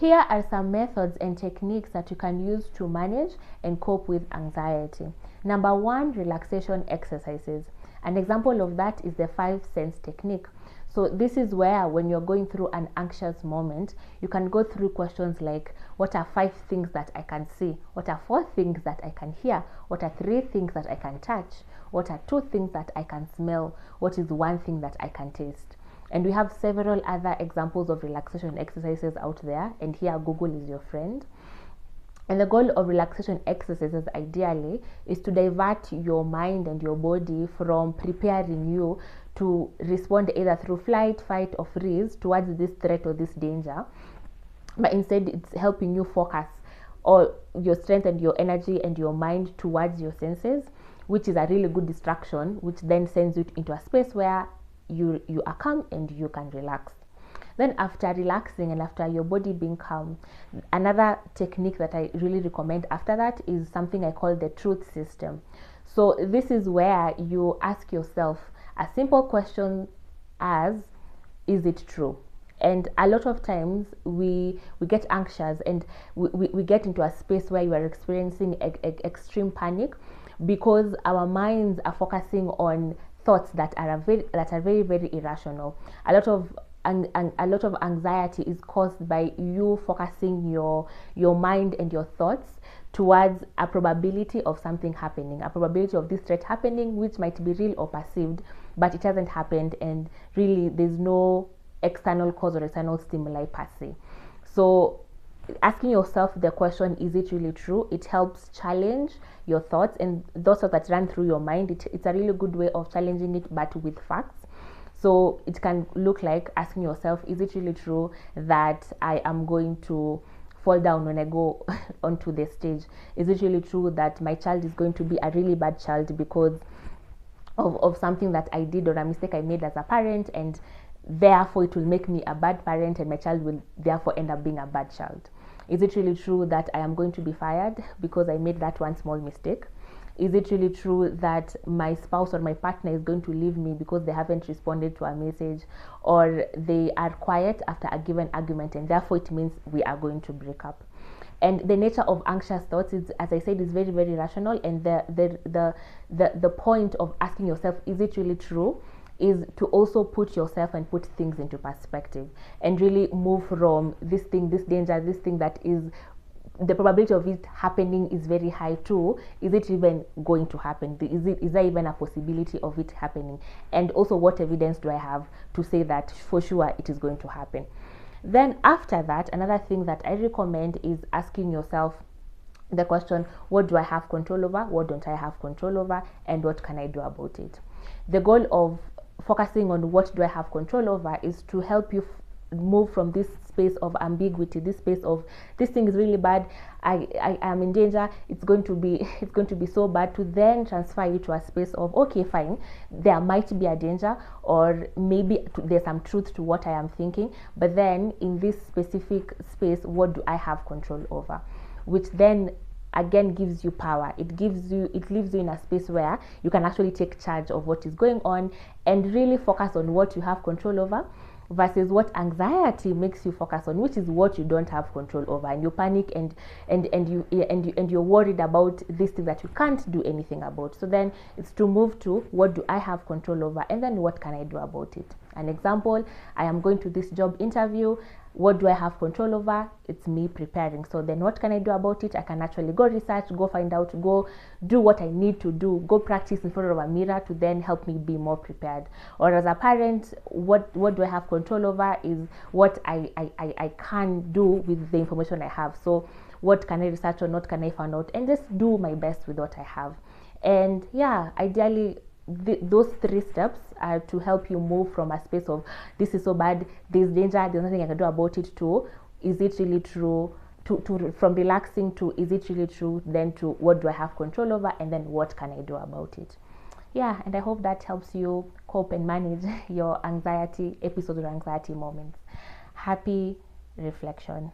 Here are some methods and techniques that you can use to manage and cope with anxiety. Number 1, relaxation exercises. An example of that is the 5 sense technique. So this is where, when you're going through an anxious moment, you can go through questions like, what are 5 things that I can see? What are 4 things that I can hear? What are 3 things that I can touch? What are 2 things that I can smell? What is 1 thing that I can taste? And we have several other examples of relaxation exercises out there, and here Google is your friend. And the goal of relaxation exercises ideally is to divert your mind and your body from preparing you to respond either through flight, fight, or freeze towards this threat or this danger, but instead it's helping you focus all your strength and your energy and your mind towards your senses, which is a really good distraction, which then sends you into a space where you are calm and you can relax. Then after relaxing and after your body being calm, another technique that I really recommend after that is something I call the truth system. So this is where you ask yourself a simple question as, is it true? And a lot of times we get anxious and we get into a space where you are experiencing extreme panic because our minds are focusing on thoughts that are very, very irrational. A lot of anxiety is caused by you focusing your mind and your thoughts towards a probability of something happening, a probability of this threat happening, which might be real or perceived, but it hasn't happened, and really there's no external cause or external stimuli per se. So asking yourself the question, is it really true? It helps challenge your thoughts and those thoughts that run through your mind. It's a really good way of challenging it, but with facts. So it can look like asking yourself, is it really true that I am going to fall down when I go onto the stage? Is it really true that my child is going to be a really bad child because of something that I did or a mistake I made as a parent, and therefore it will make me a bad parent and my child will therefore end up being a bad child? Is it really true that I am going to be fired because I made that one small mistake? Is it really true that my spouse or my partner is going to leave me because they haven't responded to a message, or they are quiet after a given argument and therefore it means we are going to break up? And the nature of anxious thoughts is, as I said, is very, very rational, and the point of asking yourself, is it really true, is to also put yourself and put things into perspective and really move from this thing, this danger, this thing that is the probability of it happening is very high too. Is it even going to happen? Is there even a possibility of it happening? And also, what evidence do I have to say that for sure it is going to happen? Then after that, another thing that I recommend is asking yourself the question, what do I have control over? What don't I have control over? And what can I do about it? The goal of focusing on what do I have control over is to help you move from this space of ambiguity, this space of this thing is really bad, I am in danger, it's going to be so bad, to then transfer you to a space of, okay, fine, there might be a danger, or maybe there's some truth to what I am thinking, but then in this specific space, what do I have control over? Which then again gives you power. It leaves you in a space where you can actually take charge of what is going on and really focus on what you have control over, versus what anxiety makes you focus on, which is what you don't have control over, and you panic and you're worried about this thing that you can't do anything about. So then it's to move to, what do I have control over, and then what can I do about it? An example, I am going to this job interview. What do I have control over? It's me preparing. So then what can I do about it? I can actually go research, go find out, go do what I need to do, go practice in front of a mirror to then help me be more prepared. Or as a parent, what do I have control over is what I can do with the information I have. So what can I research on, what can I find out, and just do my best with what I have. And yeah, ideally, those 3 steps are to help you move from a space of, this is so bad, there's danger, there's nothing I can do about it, to, is it really true, to from relaxing to, is it really true, then to, what do I have control over, and then what can I do about it? Yeah, and I hope that helps you cope and manage your anxiety episodes or anxiety moments. Happy reflection.